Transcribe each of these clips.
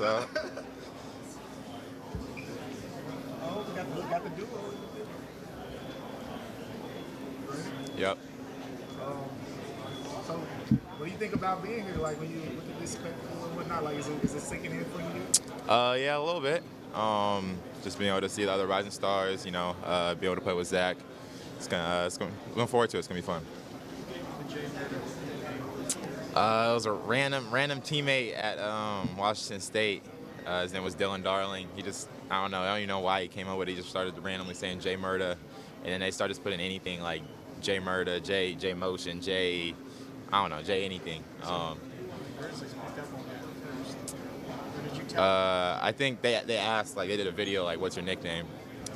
So. Oh, got the duo. Yep. So, what do you think about being here? Like, when you look at this spectacle and whatnot, like, is it sinking in for you? Yeah, a little bit. Just being able to see the other rising stars, be able to play with Zach. Looking forward to it. It's gonna be fun. It was a random teammate at Washington State. His name was Dylan Darling. I don't even know why he came up with it. He just started randomly saying Jay Murda, and then they started putting anything like Jay Murda, Jay Motion, Jay, I don't know, Jay anything. I think they asked, like, they did a video like, what's your nickname?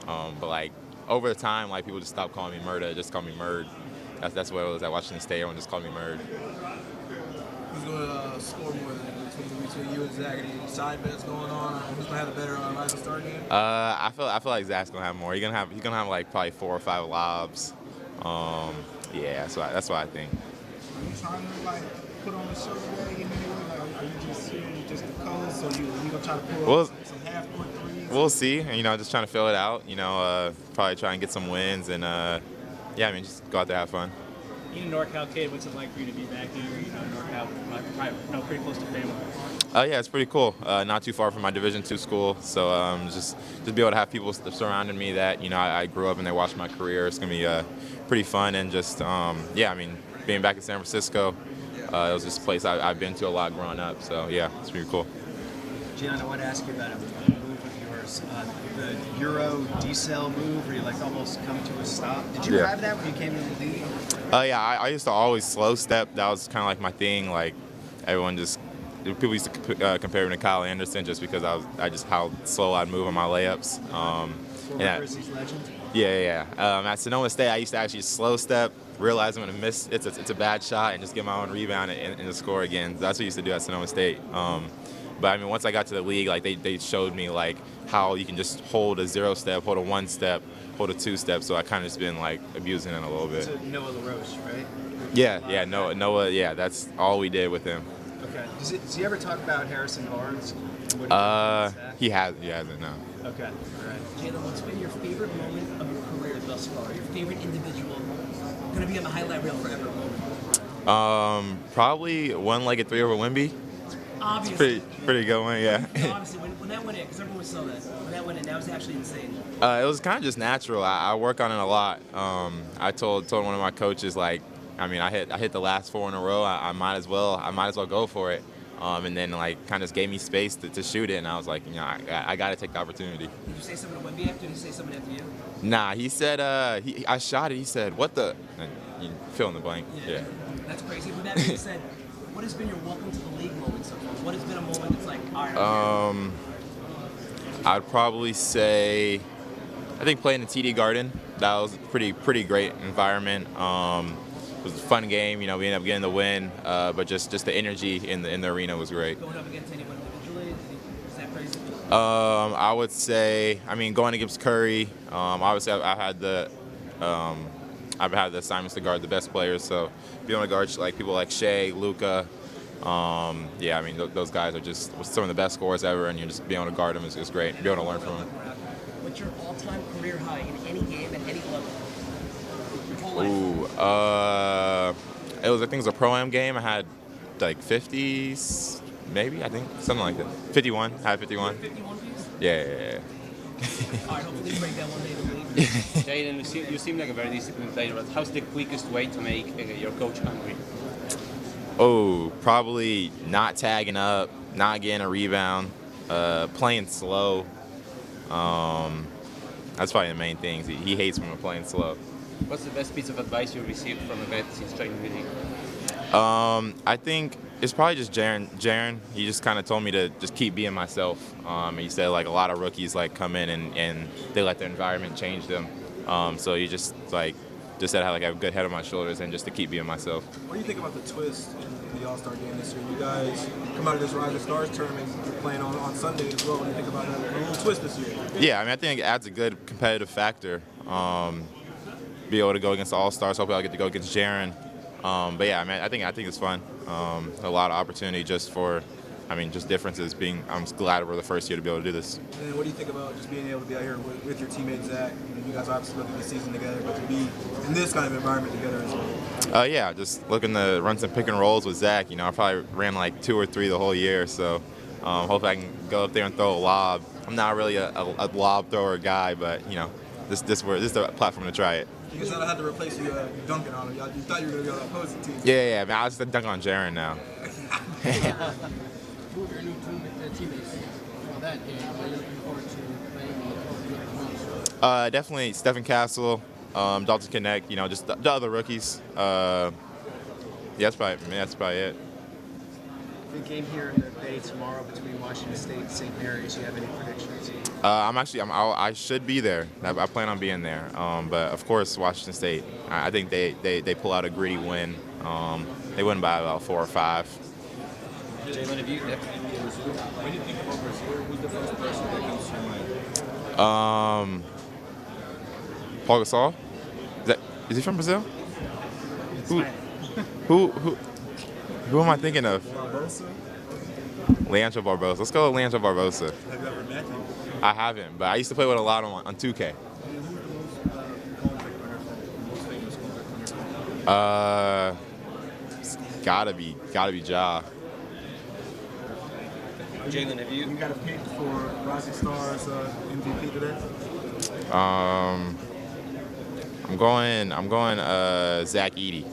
But like over the time, like, people just stopped calling me Murda, just call me Murd. That's what it was at Washington State. Everyone just called me Murd. Who's going to score more than between you and Zach? Any side bets going on? Who's going to have a better rising star game? I feel like Zach's gonna have more. He's gonna have like probably 4 or 5 lobs. Yeah, that's what I think. Are you trying to like put on the show today in any way? Like, are you just the colors, or you gonna try to pull up some half-court threes? We'll see. Just trying to fill it out. Probably try and get some wins, and just go out there, have fun. Being a NorCal kid, what's it like for you to be back here? NorCal, pretty close to family. Yeah, it's pretty cool. Not too far from my Division II school, so just be able to have people surrounding me that I grew up and they watched my career. It's gonna be pretty fun, and just being back in San Francisco, it was just a place I've been to a lot growing up. So yeah, it's pretty cool. Jaylen, I want to ask you about a move of yours, the Euro decel move, where you like almost come to a stop. Did you have that when you came into the league? Yeah, I used to always slow step. That was kind of like my thing. Like people used to compare me to Kyle Anderson just because I just how slow I'd move on my layups. Former Grizzlies legend. Yeah. At Sonoma State, I used to actually slow step, realize I'm gonna miss. It's a bad shot, and just get my own rebound and score again. That's what I used to do at Sonoma State. But once I got to the league, like they showed me like how you can just hold a 0 step, hold a 1 step, hold a 2 step. So I kind of just been like abusing it a little bit. So Noah LaRoche, right? Yeah, Noah. Yeah, that's all we did with him. Okay. Does he ever talk about Harrison Barnes? He hasn't. No. Okay. All right. Jaylen, what's been your favorite moment of your career thus far? Your favorite individual, going to be on the highlight reel forever moment? Probably one-legged 3 over Wemby. Obviously. It's pretty good one, yeah. Obviously, when that went in, because everyone saw that. When that went in, that was actually insane. It was kind of just natural. I work on it a lot. I told one of my coaches, like, I hit the last 4 in a row. I might as well go for it. And then like kind of gave me space to shoot it, and I was like, I got to take the opportunity. Did you say something to Wemby after? Did he say something after you? Nah, he said I shot it. He said, "What the?" And you fill in the blank. Yeah. That's crazy. With that being said, what has been your welcome to the league moment so far? What has been a moment that's like, all right? I'd probably say, I think playing the TD Garden. That was a pretty great environment. It was a fun game, we ended up getting the win, but just the energy in the arena was great. Going up against anyone individually, is that crazy? I would say, going against Curry. Obviously, I've had the assignments to guard the best players, so being able to guard like people like Shea, Luka, those guys are just some of the best scorers ever, and you're just being able to guard them is great. Being able to learn from them. What's your all-time career high in any game at any level? Ooh, I think it was a Pro-Am game. I had like 50s, maybe, something like that. 51, I had 51. 51 piece? Yeah. All right, hopefully you break that one day in the league. Jaylen, you seem like a very disciplined player, but how's the quickest way to make your coach hungry? Oh, probably not tagging up, not getting a rebound, playing slow. That's probably the main things. He hates when we're playing slow. What's the best piece of advice you received from a vet since joining the league? I think it's probably just Jaren. He just kind of told me to just keep being myself. He said like a lot of rookies like come in and they let their environment change them. So he just said I have a good head on my shoulders and just to keep being myself. What do you think about the twist in the All-Star game this year? You guys come out of this Rising Stars tournament, you're playing on Sunday as well. What do you think about that? A little twist this year? Yeah, I think it adds a good competitive factor. Be able to go against the All-Stars. Hopefully I'll get to go against Jaren. But yeah, I think it's fun. A lot of opportunity just for I mean, just differences being, I'm glad we're the first year to be able to do this. And what do you think about just being able to be out here with your teammate Zach? You guys obviously look at the season together, but to be in this kind of environment together as well. Yeah, just looking to run some pick and rolls with Zach. You know, I probably ran like 2 or 3 the whole year, so hopefully I can go up there and throw a lob. I'm not really a lob thrower guy, but you know, this is the platform to try it. You guys had to replace you dunking on him. You thought you were going to go to the opposing team. Yeah, I mean, I just dunk on Jaylen now. Who are your new teammates for that game? Are you looking forward to playing? Definitely Stephen Castle, Dalton Connect, you know, just the other rookies. Yeah, that's probably it. The game here in the Bay tomorrow between Washington State and St. Mary's. Do you have any predictions? I should be there. I plan on being there. But of course, Washington State. I think they pull out a gritty win. They win by about 4 or 5. Jaylen, have you? When you think about Brazil, who's the first person that comes to your mind? Paul Gasol. Is he from Brazil? Who am I thinking of? Barbosa? Leandro Barbosa. Let's go with Leandro Barbosa. Have you ever met him? I haven't, but I used to play with a lot on 2K. It's gotta be Ja. Jaylen, have you? You got a pick for Rising Stars MVP today? I'm going Zach Edey.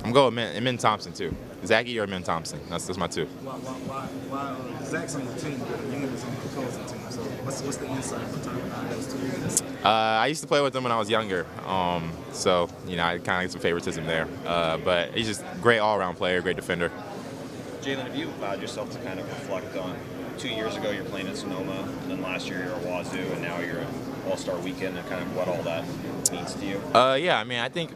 I'm going Min Thompson too. Zach Edey or Min Thompson. That's my 2. Why Zach's on the team, but Ian is on the opposing team. So what's the insight behind those 2 guys? I used to play with him when I was younger, so you know I kind of get some favoritism there. But he's just a great all-around player, great defender. Jaylen, have you allowed yourself to kind of reflect on 2 years ago you're playing at Sonoma, and then last year you're at Wazoo, and now you're at All-Star Weekend, and kind of what all that means to you? Yeah, I mean, I think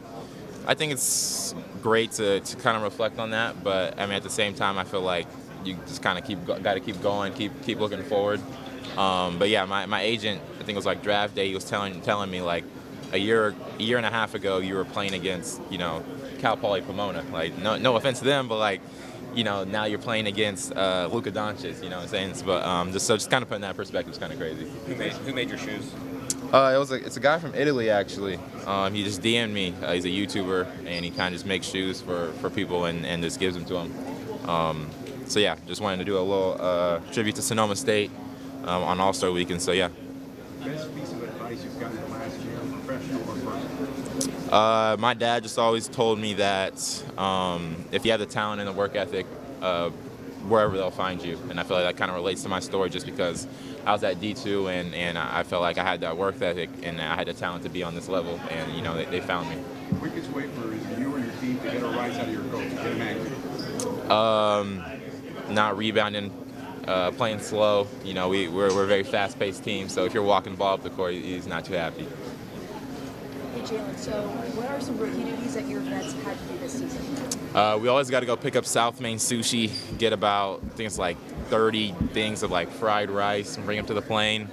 it's great to kind of reflect on that, but I mean at the same time I feel like you just kind of got to keep going, keep looking forward. But yeah, my agent, I think it was like draft day, he was telling me like a year and a half ago you were playing against, you know, Cal Poly Pomona. Like no offense to them, but like, you know, now you're playing against Luka Doncic, you know what I'm saying? But just kind of putting that in perspective is kind of crazy. Who made your shoes? It's a guy from Italy actually. He just DM'd me. He's a YouTuber and he kind of just makes shoes for people and just gives them to them. So yeah, just wanted to do a little tribute to Sonoma State on All-Star Weekend. So yeah. Best piece of advice you've gotten in the last year, professional or personal? My dad just always told me that if you have the talent and the work ethic, wherever they'll find you. And I feel like that kind of relates to my story just because I was at D2 and I felt like I had that work ethic and I had the talent to be on this level, and you know they found me. Quickest way for you and your team to get a rise out of your coach, get him angry? Not rebounding, playing slow. You know, we're a very fast-paced team, so if you're walking the ball up the court, he's not too happy. Hey Jaylen, so what are some rookie duties that your vets had to do this season? We always got to go pick up South Main sushi, get about, I think it's like 30 things of like fried rice and bring them to the plane.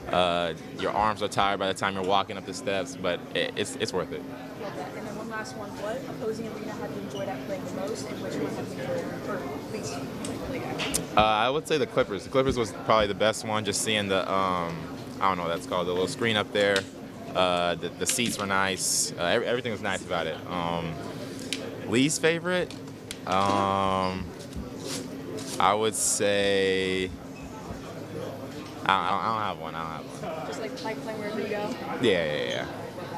Your arms are tired by the time you're walking up the steps, but it's worth it. Love that. And then one last one. What opposing arena have you enjoyed at playing the most, and which one have you enjoyed, or at least played at? I would say the Clippers. The Clippers was probably the best one, just seeing the, I don't know what that's called, the little screen up there. The seats were nice. Everything was nice about it. Least favorite? I would say I don't have one. Just like playing wherever you go? Yeah.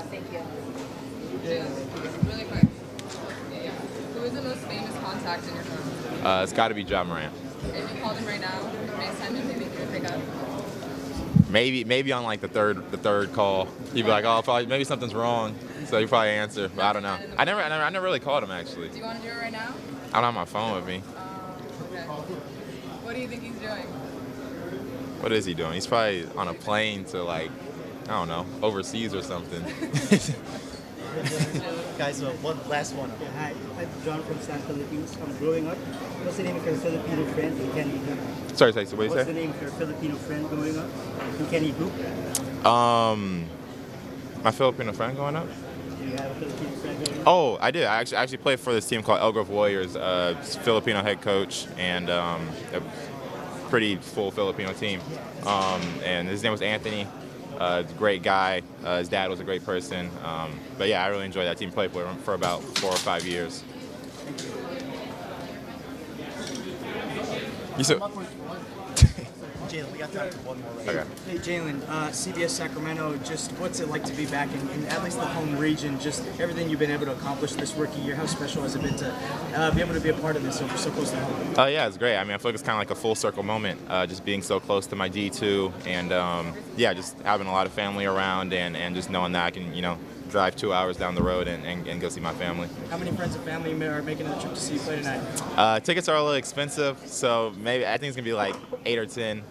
Thank you. Really quick. Who is the most famous contact in your phone? It's got to be Ja Morant. If you called him right now, FaceTime him, maybe he would pick up. Maybe on like the third call, he'd be like, oh, probably maybe something's wrong, so he'd probably answer. But I don't know. I never really called him actually. Do you want to do it right now? I don't have my phone with me. Okay. What do you think he's doing? What is he doing? He's probably on a plane to like, I don't know, overseas or something. Guys, one last one. Hi, I'm John from San Philippines. I'm growing up. What's the name of your Filipino friend who can he hoop? Sorry, what did you say? What's the name of your Filipino friend growing up who can he hoop? My Filipino friend growing up? Do you have a Filipino friend growing up? Oh, I did. I actually played for this team called El Grove Warriors. Filipino head coach, and pretty full Filipino team. And his name was Anthony. Great guy. His dad was a great person. But yeah, I really enjoyed that team. Played for about 4 or 5 years. You said. Jaylen, we got time for one more. Right? Okay. Hey, Jaylen, CBS Sacramento, just what's it like to be back in at least the home region? Just everything you've been able to accomplish this rookie year. How special has it been to be able to be a part of this so close to home? Yeah, it's great. I mean, I feel like it's kind of like a full circle moment, just being so close to my D2, and yeah, just having a lot of family around, and just knowing that I can, drive 2 hours down the road and go see my family. How many friends and family are making the trip to see you play tonight? Tickets are a little expensive, so maybe I think it's gonna be like 8 or 10.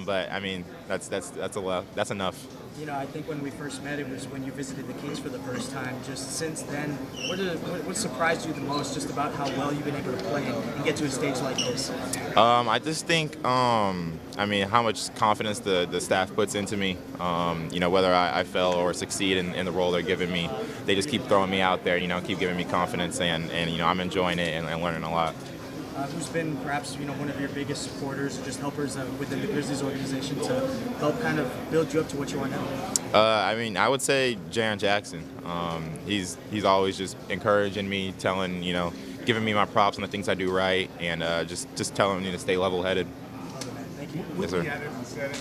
But I mean, that's a lot. That's enough. I think when we first met, it was when you visited the Kings for the first time. Just since then, what surprised you the most just about how well you've been able to play and get to a stage like this? I just think, I mean, how much confidence the staff puts into me. Whether I fail or succeed in the role they're giving me, they just keep throwing me out there, keep giving me confidence, and I'm enjoying it and learning a lot. Who's been perhaps one of your biggest supporters or just helpers within the Grizzlies organization to help kind of build you up to what you are now? I mean, I would say Jaylen Jackson. He's always just encouraging me, telling giving me my props on the things I do right, and just telling me to stay level-headed. Thank you. Yes, sir.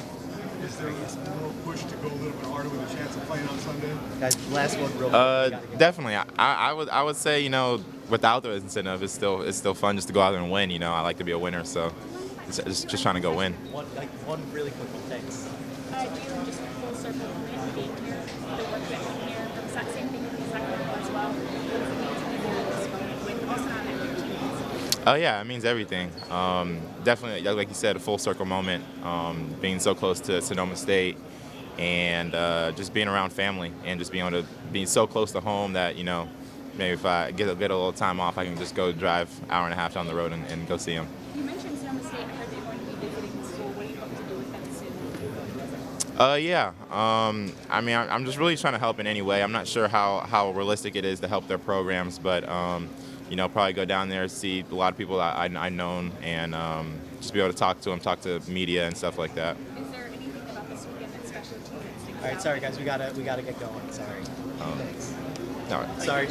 Is there a little push to go a little bit harder with a chance of playing on Sunday? Guys, last one real quick. Definitely. I would say without the incentive, it's still fun just to go out there and win. I like to be a winner, so it's just trying to go win. One really quick one. Thanks. Jaylen, just full circle from being here, the work that happened here, the exact same thing with Sacramento as well. What does it mean to be there at this moment with also not having your teammates? Oh yeah, it means everything. Definitely, like you said, a full circle moment. Being so close to Sonoma State, and just being around family, and just being able to be so close to home that maybe if I get a little time off, I can just go drive an hour and a half down the road and go see them. You mentioned Sonoma State. I heard that you're going to be visiting the school. What do you hope to do with them soon? Yeah. I mean, I'm just really trying to help in any way. I'm not sure how realistic it is to help their programs, but probably go down there, see a lot of people that I've known, and just be able to talk to them, talk to media and stuff like that. Is there anything about this weekend that's special to you? All right, sorry guys, we gotta get going. Sorry. Thanks. All right. Sorry.